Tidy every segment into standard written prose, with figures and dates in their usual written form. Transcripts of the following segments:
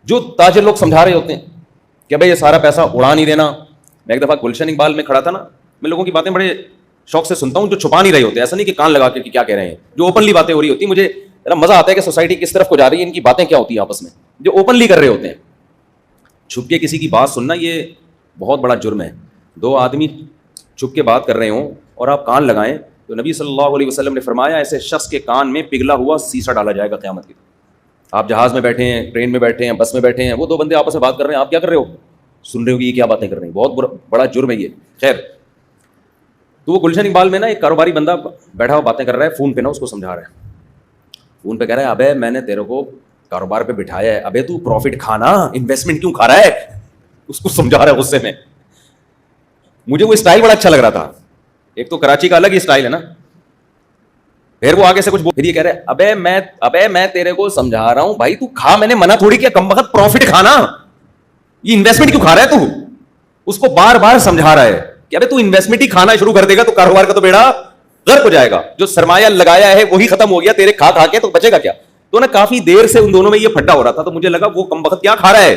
جو تاجر لوگ سمجھا رہے ہوتے ہیں کہ بھائی یہ سارا پیسہ اڑا نہیں دینا. میں ایک دفعہ گلشن اقبال میں کھڑا تھا نا, میں لوگوں کی باتیں بڑے شوق سے سنتا ہوں جو چھپا نہیں رہے ہوتے, ایسا نہیں کہ کان لگا کے کیا کہہ رہے ہیں, جو اوپنلی باتیں ہو رہی ہوتی ہیں. مجھے ذرا مزہ آتا ہے کہ سوسائٹی کس طرف کو جا رہی ہے, ان کی باتیں کیا ہوتی ہیں آپس میں, جو اوپنلی کر رہے ہوتے ہیں. چھپ کے کسی کی بات سننا یہ بہت بڑا جرم ہے. دو آدمی چھپ کے بات کر رہے ہوں اور آپ کان لگائیں, تو نبی صلی اللہ علیہ وسلم نے فرمایا ایسے شخص کے کان میں پگھلا ہوا سیسا ڈالا جائے گا قیامت کی. آپ جہاز میں بیٹھے ہیں, ٹرین میں بیٹھے ہیں, بس میں بیٹھے ہیں, وہ دو بندے آپس میں بات کر رہے ہیں, آپ کیا کر رہے ہو, سن رہے ہو کہ یہ کیا باتیں کر رہے ہیں. بہت بڑا جرم ہے یہ. خیر, تو وہ گلشن اقبال میں نا ایک کاروباری بندہ بیٹھا ہوا باتیں کر رہا ہے فون پہ, نا اس کو سمجھا رہا ہے. فون پہ کہہ رہا ہے ابے میں نے تیرے کو کاروبار پہ بٹھایا ہے, ابے تو پروفٹ کھانا, انویسٹمنٹ کیوں کھا رہا ہے, اس کو سمجھا رہا ہے غصے میں. مجھے وہ اسٹائل بڑا اچھا لگ رہا تھا. ایک تو کراچی کا الگ ہی اسٹائل ہے نا. پھر وہ آگے سے کچھ پھر یہ کہہ رہے ہیں ابے میں تیرے کو سمجھا رہا ہوں بھائی تو کھا, میں نے منع تھوڑی کیا, کم وقت پروفٹ کھانا, یہ انویسٹمنٹ کیوں کھا رہا ہے تو. اس کو بار بار سمجھا رہا ہے کہ ابے تو انویسٹمنٹ ہی کھانا شروع کر دے گا تو کاروبار کا تو بیڑا غرق ہو جائے گا. جو سرمایہ لگایا ہے وہی ختم ہو گیا, تیرے کھا کھا کے تو بچے گا کیا. تو نا کافی دیر سے ان دونوں میں یہ پھڈا ہو رہا تھا, تو مجھے لگا وہ کم وقت کیا کھا رہا ہے,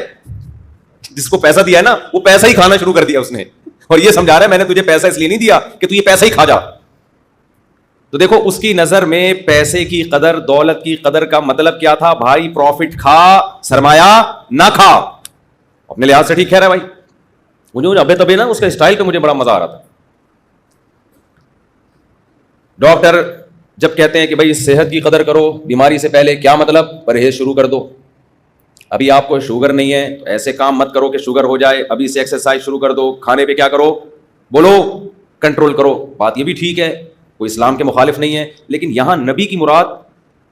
جس کو پیسہ دیا ہے نا وہ پیسہ ہی کھانا شروع کر دیا اس نے, اور یہ سمجھا رہا ہے میں نے تجھے پیسہ اس لیے نہیں دیا کہ تو یہ پیسہ ہی کھا جا. تو دیکھو اس کی نظر میں پیسے کی قدر, دولت کی قدر کا مطلب کیا تھا, بھائی پروفٹ کھا, سرمایہ نہ کھا. اپنے لحاظ سے ٹھیک کہہ رہا ہے بھائی. مجھے ابے تبے نا اس کا اسٹائل پہ مجھے بڑا مزہ آ رہا تھا. ڈاکٹر جب کہتے ہیں کہ بھائی صحت کی قدر کرو بیماری سے پہلے, کیا مطلب, پرہیز شروع کر دو. ابھی آپ کو شوگر نہیں ہے تو ایسے کام مت کرو کہ شوگر ہو جائے, ابھی سے ایکسرسائز شروع کر دو. کھانے پہ کیا کرو, بولو کنٹرول کرو. بات یہ بھی ٹھیک ہے, کوئی اسلام کے مخالف نہیں ہے, لیکن یہاں نبی کی مراد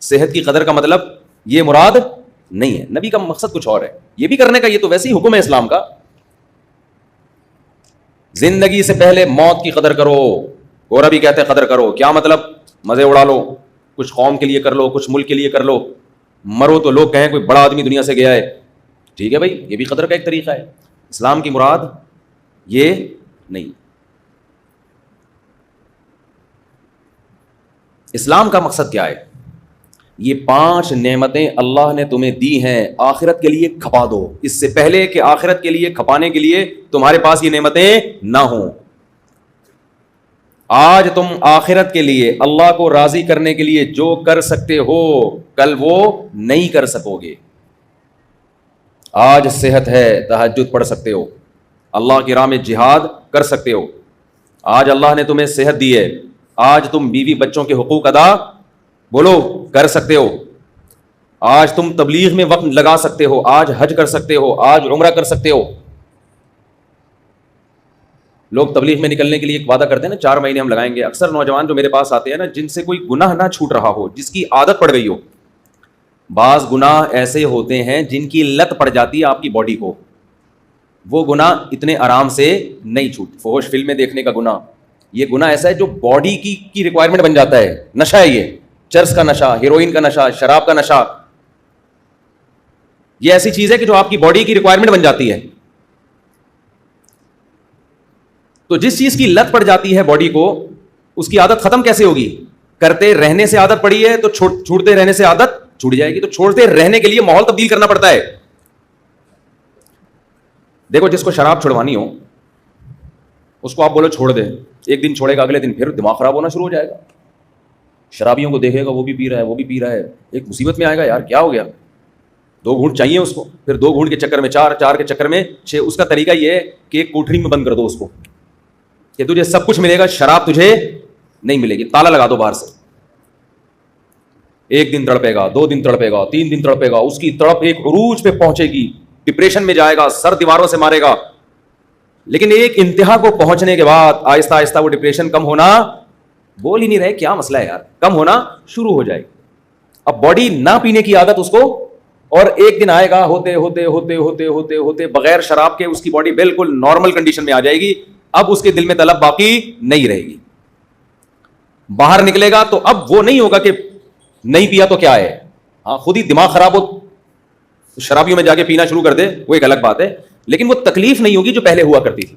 صحت کی قدر کا مطلب یہ مراد نہیں ہے. نبی کا مقصد کچھ اور ہے. یہ بھی کرنے کا, یہ تو ویسے ہی حکم ہے اسلام کا. زندگی سے پہلے موت کی قدر کرو. گورا بھی کہتے ہیں قدر کرو, کیا مطلب, مزے اڑا لو, کچھ قوم کے لیے کر لو, کچھ ملک کے لیے کر لو. مرو تو لوگ کہیں کوئی بڑا آدمی دنیا سے گیا ہے, ٹھیک ہے بھائی, یہ بھی قدر کا ایک طریقہ ہے. اسلام کی مراد یہ نہیں. اسلام کا مقصد کیا ہے, یہ 5 نعمتیں اللہ نے تمہیں دی ہیں, آخرت کے لیے کھپا دو, اس سے پہلے کہ آخرت کے لیے کھپانے کے لیے تمہارے پاس یہ نعمتیں نہ ہوں. آج تم آخرت کے لیے اللہ کو راضی کرنے کے لیے جو کر سکتے ہو کل وہ نہیں کر سکو گے. آج صحت ہے, تہجد پڑھ سکتے ہو, اللہ کی راہ میں جہاد کر سکتے ہو. آج اللہ نے تمہیں صحت دی ہے, آج تم بیوی بچوں کے حقوق ادا بولو کر سکتے ہو. آج تم تبلیغ میں وقت لگا سکتے ہو, آج حج کر سکتے ہو, آج عمرہ کر سکتے ہو. لوگ تبلیغ میں نکلنے کے لیے ایک وعدہ کرتے ہیں نا, 4 مہینے ہم لگائیں گے. اکثر نوجوان جو میرے پاس آتے ہیں نا, جن سے کوئی گناہ نہ چھوٹ رہا ہو, جس کی عادت پڑ گئی ہو. بعض گناہ ایسے ہوتے ہیں جن کی لت پڑ جاتی ہے آپ کی باڈی کو, وہ گناہ اتنے آرام سے نہیں چھوٹ. فحش فلمیں دیکھنے کا گناہ, یہ گناہ ایسا ہے جو باڈی کی ریکوائرمنٹ بن جاتا ہے. نشہ ہے یہ, چرس کا نشہ, ہیروئن کا نشہ, شراب کا نشہ, یہ ایسی چیز ہے کہ جو آپ کی باڈی کی ریکوائرمنٹ بن جاتی ہے. تو جس چیز کی لت پڑ جاتی ہے باڈی کو, اس کی عادت ختم کیسے ہوگی, کرتے رہنے سے عادت پڑی ہے تو چھوڑتے رہنے سے عادت چھوٹ جائے گی. تو چھوڑتے رہنے کے لیے ماحول تبدیل کرنا پڑتا ہے. دیکھو جس کو شراب چھڑوانی ہو اس کو آپ بولو چھوڑ دے, ایک دن چھوڑے گا, اگلے دن پھر دماغ خراب ہونا شروع ہو جائے گا. شرابیوں کو دیکھے گا وہ بھی پی رہا ہے, وہ بھی پی رہا ہے, ایک مصیبت میں آئے گا, یار کیا ہو گیا, 2 گھونٹ چاہیے اس کو, پھر 2 گھونٹ کے چکر میں 4, 4 کے چکر میں 6. اس کا طریقہ یہ ہے کہ ایک کوٹری میں بند کر دو اس کو کہ تجھے سب کچھ ملے گا, شراب تجھے نہیں ملے گی, تالا لگا دو باہر سے. ایک دن تڑپے گا, 2 دن تڑپے گا, 3 دن تڑپے گا, اس کی تڑپ ایک عروج پہ پہنچے گی, ڈپریشن میں جائے گا, سر دیواروں سے مارے گا. لیکن ایک انتہا کو پہنچنے کے بعد آہستہ آہستہ وہ ڈپریشن کم ہونا, بول ہی نہیں رہے کیا مسئلہ ہے یار, کم ہونا شروع ہو جائے گی. اب باڈی نہ پینے کی عادت اس کو, اور ایک دن آئے گا ہوتے ہوتے ہوتے ہوتے ہوتے ہوتے بغیر شراب کے اس کی باڈی بالکل نارمل کنڈیشن میں آ جائے گی. اب اس کے دل میں طلب باقی نہیں رہے گی. باہر نکلے گا تو اب وہ نہیں ہوگا کہ نہیں پیا تو کیا ہے, ہاں خود ہی دماغ خراب ہو شرابیوں میں جا کے پینا شروع کر دے, وہ ایک الگ بات ہے, لیکن وہ تکلیف نہیں ہوگی جو پہلے ہوا کرتی تھی.